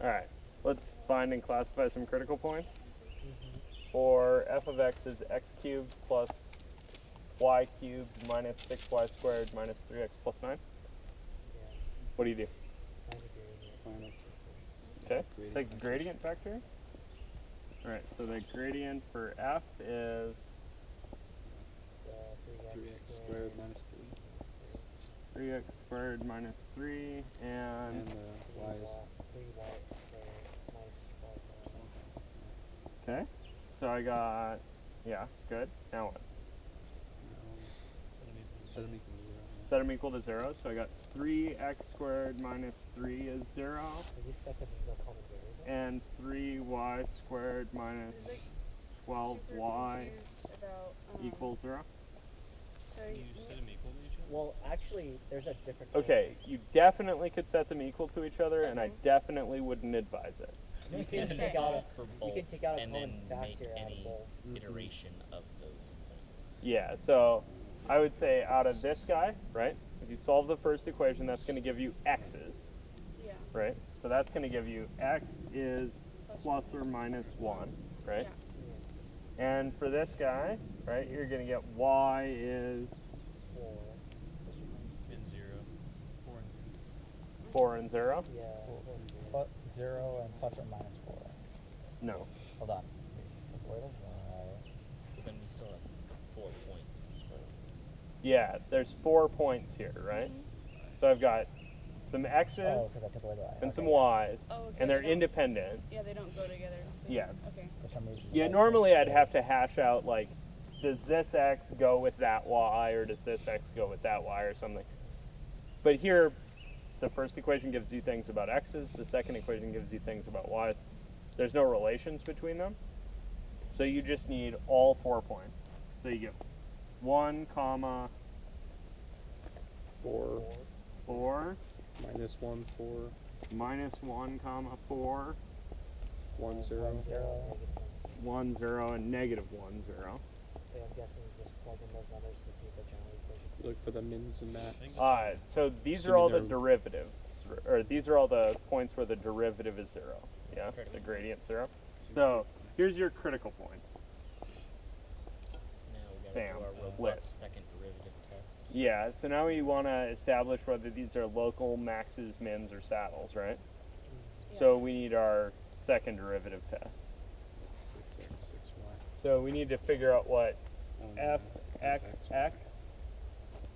All right, let's find and classify some critical points. For f of x is x cubed plus y cubed minus 6y squared minus 3x plus 9. What do you do? Okay, take the gradient factor. All right, so the gradient for f is 3x squared minus 3. 3x squared minus 3, and y is 3y squared minus 12. okay, so I got, yeah, good. Now what? set them equal to 0. Set them equal to 0, so I got 3x squared minus 3 is 0, Did you set because there's no common variable? and 3y squared minus There's, like, 12y super confused about, equals 0. So You set them equal to each other? Well, actually, there's a different. Okay, you definitely could set them equal to each other, and I Okay. definitely wouldn't advise it. You can can take solve out for you both can take out a and common then make factor out of any both. iteration of those points. Yeah, so I would say out of this guy, right, if you solve the first equation, that's going to give you x's, yeah. right? So that's going to give you x is plus or minus 1, right? Yeah. And for this guy, right, you're going to get y is 4. And 0. 4 and 4 and 0. Yeah. Plus 0 and plus or minus 4. No. Hold on. Wait a So then we still have 4 points. Yeah, there's 4 points here, right? So I've got some x's Oh, because I took away the y. and some Okay. y's, Oh, okay, and they're they don't- independent. Yeah, they don't go together. So, Yeah. Okay. For some reason. Yeah, normally I'd have to hash out, like, does this x go with that y, or does this x go with that y, or something. But here, the first equation gives you things about x's, the second equation gives you things about y's. There's no relations between them, so you just need all 4 points. So you get 1 comma 4 4 minus 1, 4, minus 1 comma 4 1, 0. 0. 1 0 and negative 1 0. I'm guessing you just plug in those numbers to see if they're general equation. Look for the mins and max. So these are Assuming all the they're- derivatives, or these are all the points where the derivative is 0. Yeah, the gradient 0. So here's your critical points. So now we gotta Bam. do our Lit. robust second derivative test. Yeah, so now we want to establish whether these are local maxes, mins, or saddles, right? So we need our second derivative test. 6x, 6y. So we need to figure out what Um, fxx,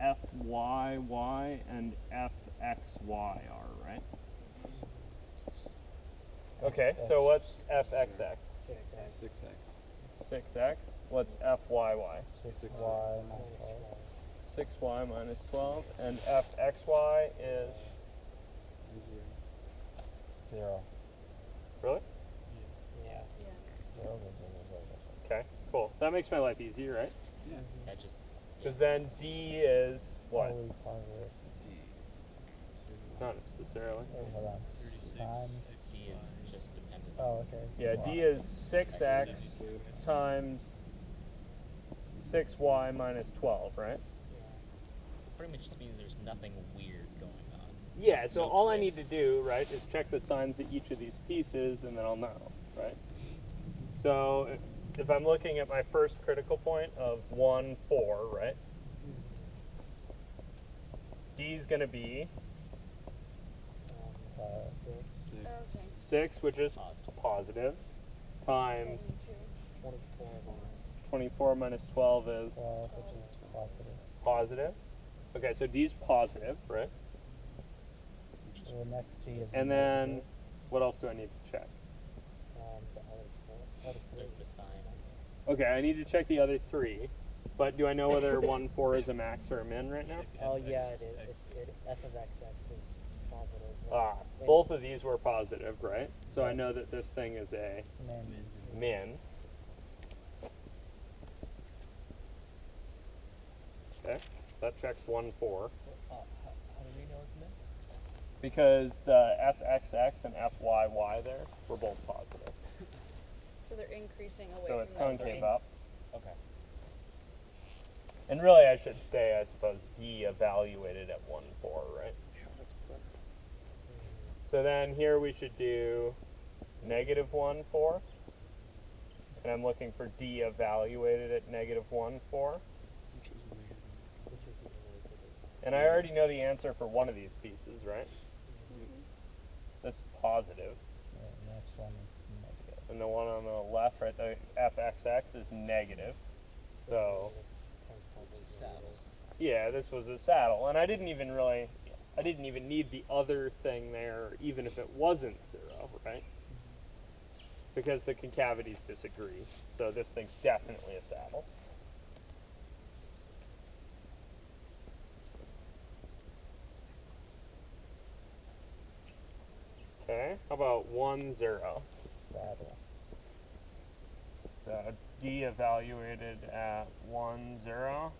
fyy, and fxy are, right? Okay, so what's fxx? 6x. 6x. 6x. What's fyy? 6y minus 12. 6y minus 12. And fxy is, 0. 0. really? Yeah. 0, 0, 0, 0, 0. Okay, cool. That makes my life easy, right? Yeah. That just Because then d is what? Always positive. D is Not necessarily. Wait, hold on. 36. Times. D is just dependent. Oh, okay. Yeah, So d is 6x times 6y minus 12, right? So pretty much just means there's nothing weird going on. Yeah, so No all I need twist. to do, right, is check the signs of each of these pieces, and then I'll know, right? So if I'm looking at my first critical point of 1, 4, right? D is going to be 6, 6. Okay. 6, which is positive, times 24 minus 24 minus 12 is 12, which is positive. positive. Okay, so D is positive, right? So the next D is And then what else do I need to check? the other The signs. Okay, I need to check the other 3, but do I know whether 1, 4 is a max or a min right now? Oh yeah, it is. F of xx is positive. Ah, both of these were positive, right? So I know that this thing is a min. min. Okay, that checks 1, 4. How do we know it's min? Because the fxx and fyy there were both positive. So they're increasing away So from it's that concave green. up. Okay. And really I should say, I suppose, D evaluated at 1, 4, right? Yeah, that's better. So then here we should do -1, 4. And I'm looking for D evaluated at -1, 4. I'm choosing negative. Which would be really good. And I already know the answer for one of these pieces, right? That's positive. The next one is negative. And the one on the left, right, the fxx is negative. So, It's a saddle. yeah, this was a saddle. And I didn't even need the other thing there, even if it wasn't 0, right? Because the concavities disagree. So this thing's definitely a saddle. Okay, how about 1, 0? Saddle. So D evaluated at 1, 0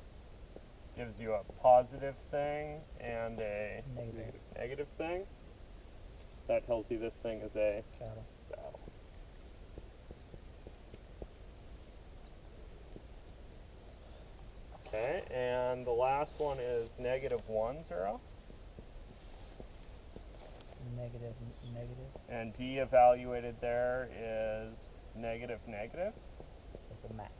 gives you a positive thing and a Negative. negative thing. That tells you this thing is a Saddle. saddle. Okay, and the last one is -1, 0. Negative. Negative. And D evaluated there is negative. It's a max.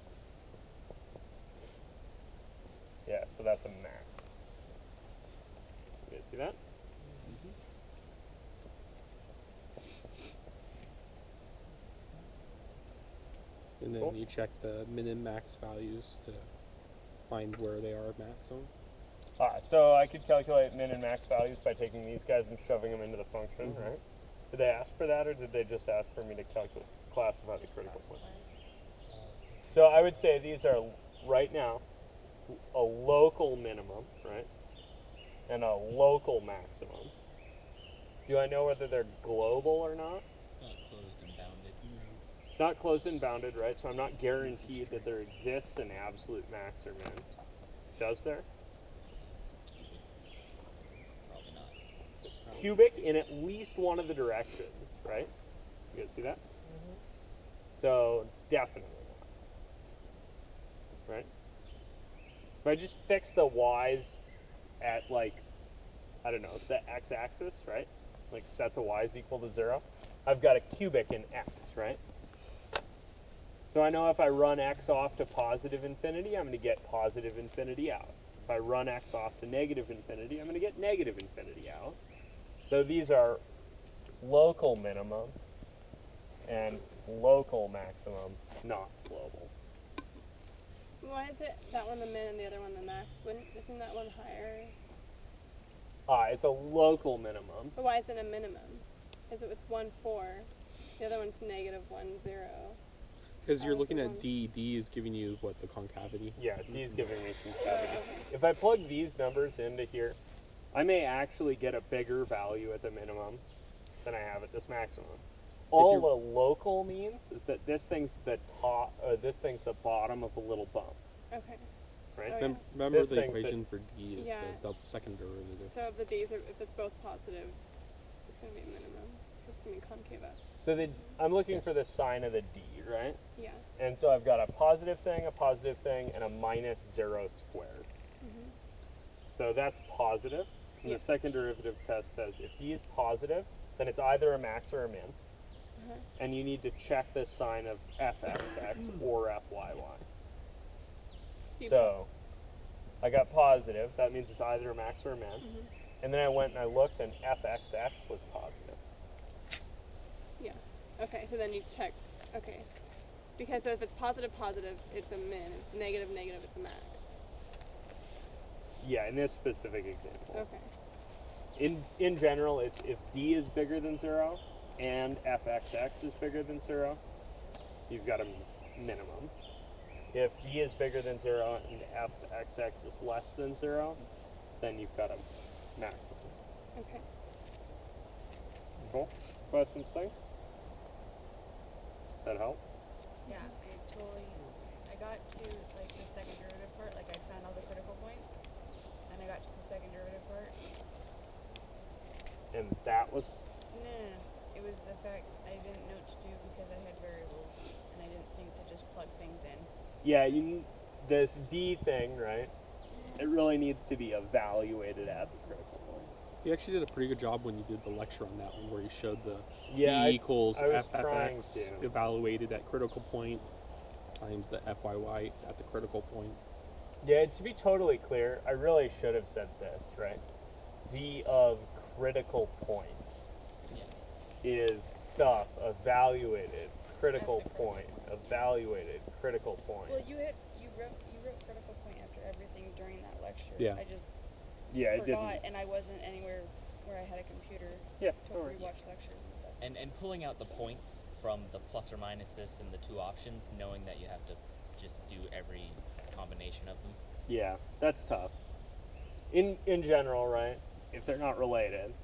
Yeah, so that's a max. You guys see that? And then Cool. you check the min and max values to find where they are at maximum. So I could calculate min and max values by taking these guys and shoving them into the function, Mhm. right? Did they ask for that, or did they just ask for me to classify the critical points? So I would say these are, right now, a local minimum, right? And a local maximum. Do I know whether they're global or not? It's not closed and bounded. It's not closed and bounded, right? So I'm not guaranteed that there exists an absolute max or min. Does there? Probably not. Cubic in at least one of the directions, right? You guys see that? So definitely not. Right? If I just fix the y's at, like, I don't know, the x-axis, right? Like set the y's equal to 0. I've got a cubic in x, right? So I know if I run x off to positive infinity, I'm going to get positive infinity out. If I run x off to negative infinity, I'm going to get negative infinity out. So these are local minimum and local maximum, not globals. Why is it that one the min and the other one the max? Isn't that one higher? It's a local minimum. But why is it a minimum? Is it it's 1, 4? The other one's -1, 0. Because you're Oh, looking so at one- D. D is giving you what, the concavity. Yeah, D's giving me some Oh, cavity. okay. If I plug these numbers into here, I may actually get a bigger value at the minimum than I have at this maximum. All you're- the local means is that this thing's the top, this thing's the bottom of a little bump, Okay. right? Oh, yeah. Remember This the thing's the- equation for D is Yeah. the second derivative. So if the D's are, if it's both positive, it's going to be a minimum. It's going to be concave up. So I'm looking for Yes. the sign of the D, right? Yeah. And so I've got a positive thing, and a -0 squared. Mhm. So that's positive. And Yeah. the second derivative test says if D is positive, then it's either a max or a min. Uh-huh. And you need to check the sign of fxx or fyy. you So I got positive. That means it's either a max or a min. Mhm. And then I went and I looked, and fxx was positive. Yeah. Okay, so then you check. Okay. Because so if it's positive, it's a min. If it's negative, it's a max. Yeah, in this specific example. Okay. In general, it's if D is bigger than 0 and fxx is bigger than 0, you've got a minimum. If D is bigger than 0 and fxx is less than 0, then you've got a maximum. Okay. Cool? Questions, things? That help? Yeah, I got to like the second derivative part, like I found all the critical points, and I got to the second derivative part. And that was, No, it was the fact I didn't know what to do because I had variables, and I didn't think to just plug things in. yeah, this D thing, right? It really needs to be evaluated at the critical point. You actually did a pretty good job when you did the lecture on that one, where you showed the Yeah, E equals I was trying FFX to. evaluated at critical point times the FYY at the critical point. Yeah, to be totally clear, I really should have said this, right? D of critical point Yeah. is stuff evaluated, critical point, evaluated, critical point. Well, you wrote critical point after everything during that lecture. Yeah. I just Yeah, it forgot, didn't. and I wasn't anywhere where I had a computer Yeah, to no worries. rewatch lectures and stuff. And pulling out the points from the plus or minus this and the two options, knowing that you have to just do every combination of them. Yeah, that's tough. In general, right? If they're not related,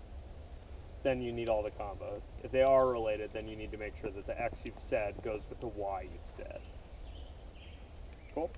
then you need all the combos. If they are related, then you need to make sure that the X you've said goes with the Y you've said. Cool?